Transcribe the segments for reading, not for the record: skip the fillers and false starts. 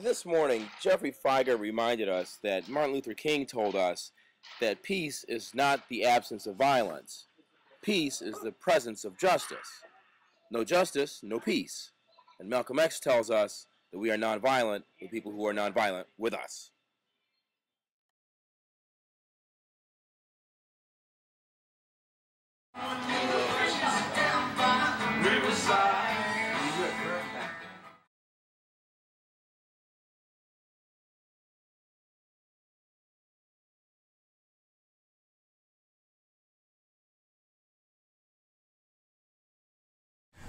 This morning, Jeffrey Fieger reminded us that Martin Luther King told us that peace is not the absence of violence. Peace is the presence of justice. No justice, no peace. And Malcolm X tells us that we are nonviolent with people who are nonviolent with us.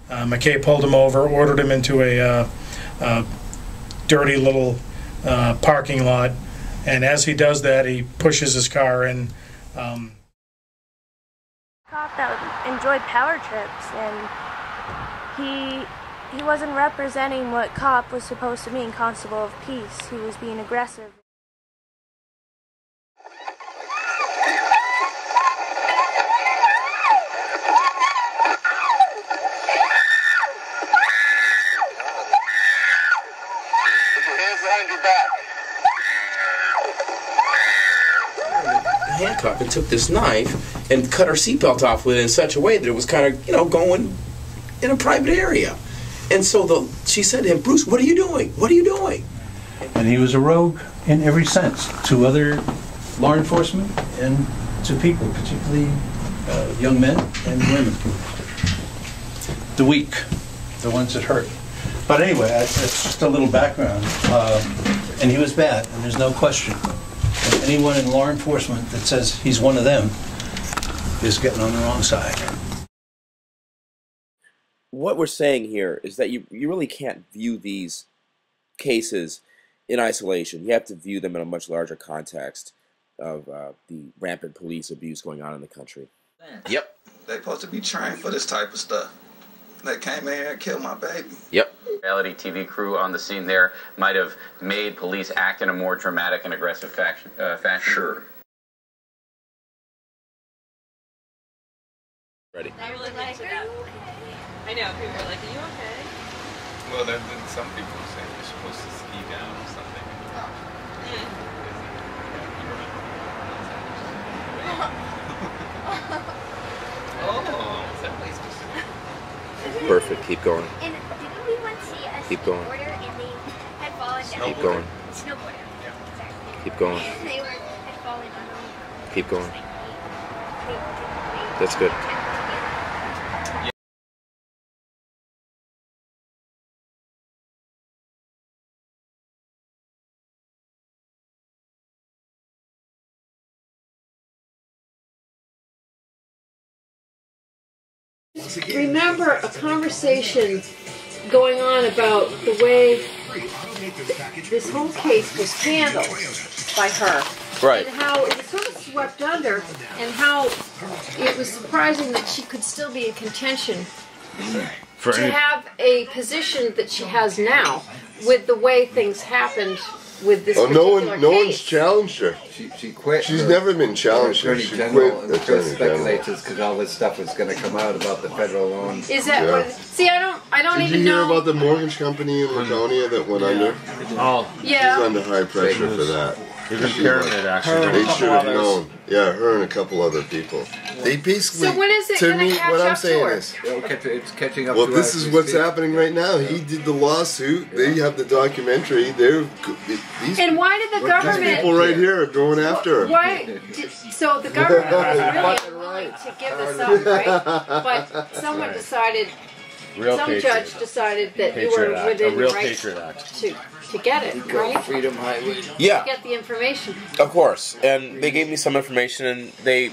McKay pulled him over, ordered him into a dirty little parking lot, and as he does that, he pushes his car in. Cop that enjoyed power trips, and he wasn't representing what cop was supposed to mean, constable of peace. He was being aggressive. Handcuffed and took this knife and cut her seatbelt off with it in such a way that it was kind of, going in a private area. And so she said to him, "Bruce, what are you doing? What are you doing?" And he was a rogue in every sense to other law enforcement and to people, particularly young men and women. The weak, the ones that hurt. But anyway, that's just a little background. And he was bad, and there's no question. And anyone in law enforcement that says he's one of them is getting on the wrong side. What we're saying here is that you really can't view these cases in isolation. You have to view them in a much larger context of the rampant police abuse going on in the country. Yep. They're supposed to be trained for this type of stuff. They came in here and killed my baby. Yep. Reality TV crew on the scene there might have made police act in a more dramatic and aggressive fashion. Sure. Ready. I really like that. I know, people were like, are you okay? Well, then some people say you're supposed to ski down or something. Oh, is that place specific? Perfect. Keep going. And didn't we once see a Keep going. snowboarder and they had fallen down? Keep going. Snowboarder. Yeah. Sorry. Keep going. They had fallen down. Keep going. That's good. Remember a conversation going on about the way this whole case was handled by her. Right. And how it was sort of swept under, and how it was surprising that she could still be in contention to have a position that she has now with the way things happened with this particular case. No one's challenged her. She quit. She's never been challenged. Attorney She General, quit and Attorney speculators because all this stuff was going to come out about the federal loan. Is that what? See, I don't Did even you hear know. about the mortgage company in Franconia that went under? Oh. Yeah. She's under high pressure for that. Even pyramid, actually. They should have known. Yeah, her and a couple other people. They basically. So when is it going to catch what I'm up to saying her? is, It's catching up well, to this us is as what's we speak. happening right now. He did the lawsuit. They have the documentary. These And why did the government? people right here are going after her. Why? So the government was really willing to give this up, right? But someone decided, some judge decided that you were within the right to get it, right? Freedom Highway. Yeah. To get the information. Of course, and they gave me some information, and they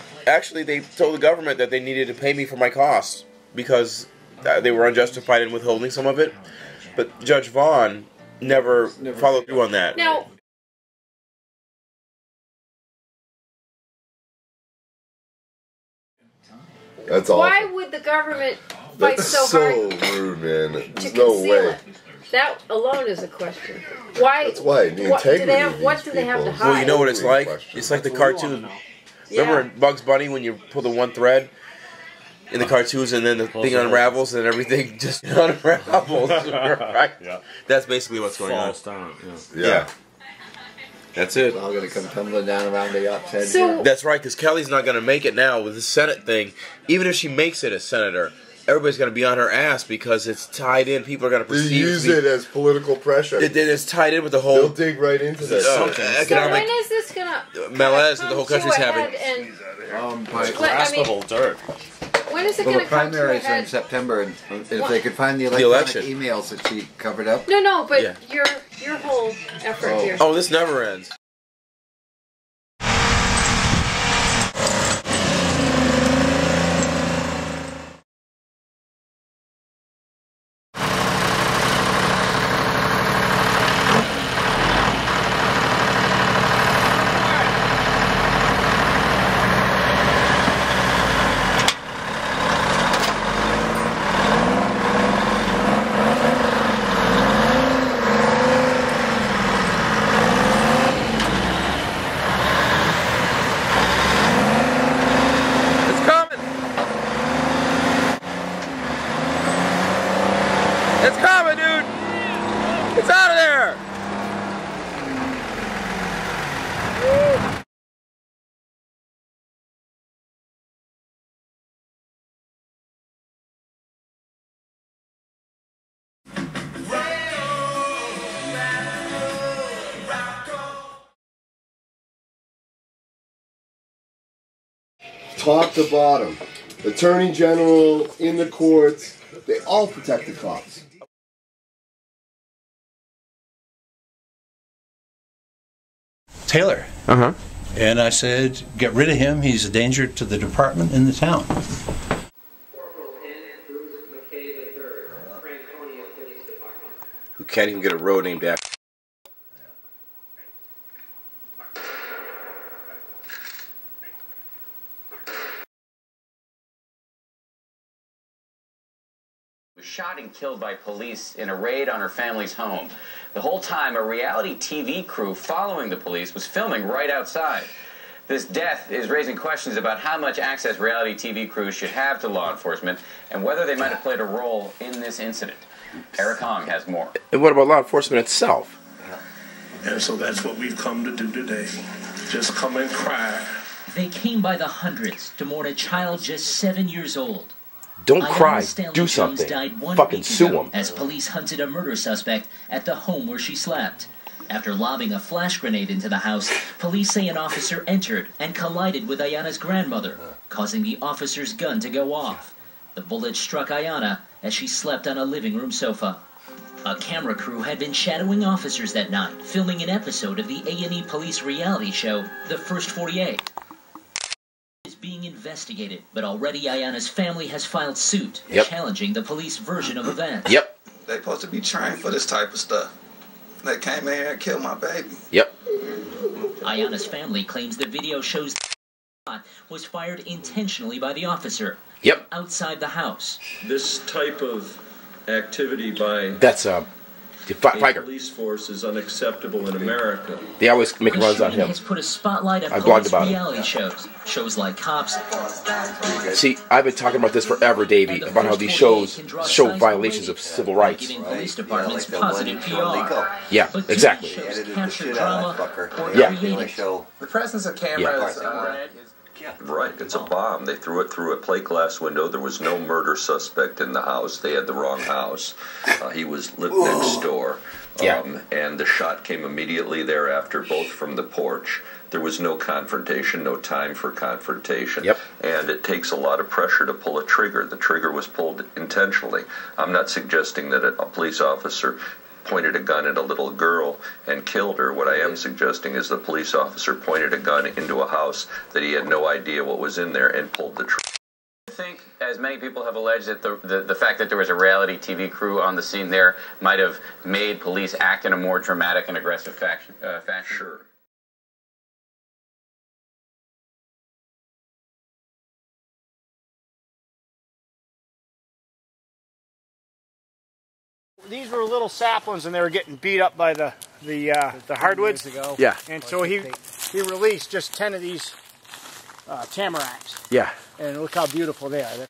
told the government that they needed to pay me for my costs because they were unjustified in withholding some of it. But Judge Vaughn never followed through on that. Now, That's all. why would the government fight That's so hard rude, man. to There's no conceal way. it? That alone is a question. Why? That's why the what, integrity have, of what these do they have to people- hide? Well, you know what it's like? Question. It's like the cartoon. Remember in Bugs Bunny when you pull the one thread? in the cartoons, and then the thing unravels, and everything just unravels. Right? Yeah. That's basically what's going on. Falls down. Yeah. That's it. It's all going to come tumbling down around the yacht's head. So, that's right, because Kelly's not going to make it now with the Senate thing. Even if she makes it a senator, everybody's going to be on her ass because it's tied in. People are going to perceive They use it as political pressure. It's tied in with the whole. They'll dig right into that. So when is this gonna malaise that the whole country's having? By graspable dirt. When is it Well, going the to come to a primaries are in head? September, and if they could find the electronic emails that she covered up. No, but your whole effort here. Oh, this never ends. It's coming, dude! It's out of there! Top to bottom. Attorney General, in the courts, they all protect the cops. Taylor. Uh-huh. And I said, get rid of him. He's a danger to the department and the town. Who can't even get a road named after. Was shot and killed by police in a raid on her family's home. The whole time, a reality TV crew following the police was filming right outside. This death is raising questions about how much access reality TV crews should have to law enforcement and whether they might have played a role in this incident. Eric Hong has more. And what about law enforcement itself? And so that's what we've come to do today. Just come and cry. They came by the hundreds to mourn a child just 7 years old. Don't Ayanna cry. Stanley-Jones Do something. died one Fucking week sue ago them. as police hunted a murder suspect at the home where she slept. After lobbing a flash grenade into the house, police say an officer entered and collided with Ayanna's grandmother, causing the officer's gun to go off. The bullet struck Ayanna as she slept on a living room sofa. A camera crew had been shadowing officers that night, filming an episode of the A&E police reality show, The First 48. Is being investigated, but already Ayanna's family has filed suit, challenging the police version of events. They supposed to be trained for this type of stuff. They came in here and killed my baby. Ayanna's family claims the video shows the shot was fired intentionally by the officer. Outside the house. This type of activity by That's Fieger. police force is unacceptable in America. They always make runs on him. Has put a spotlight on I blogged police about it. reality shows like Cops. See, I've been talking about this forever, Davey, about how these shows show violations of civil rights. Giving police departments positive PR. Yeah, But exactly. TV shows capture drama or Yeah. create it. The presence of cameras Right, it's a bomb. They threw it through a plate glass window. There was no murder suspect in the house. They had the wrong house. He lived next door. And the shot came immediately thereafter, both from the porch. There was no confrontation, no time for confrontation. And it takes a lot of pressure to pull a trigger. The trigger was pulled intentionally. I'm not suggesting that a police officer pointed a gun at a little girl and killed her. What I am suggesting is the police officer pointed a gun into a house that he had no idea what was in there and pulled the trigger. I think, as many people have alleged, that the fact that there was a reality TV crew on the scene there might have made police act in a more dramatic and aggressive fashion. Sure. These were little saplings, and they were getting beat up by the hardwoods. Yeah. And so he released just 10 of these tamaracks. Yeah. And look how beautiful they are.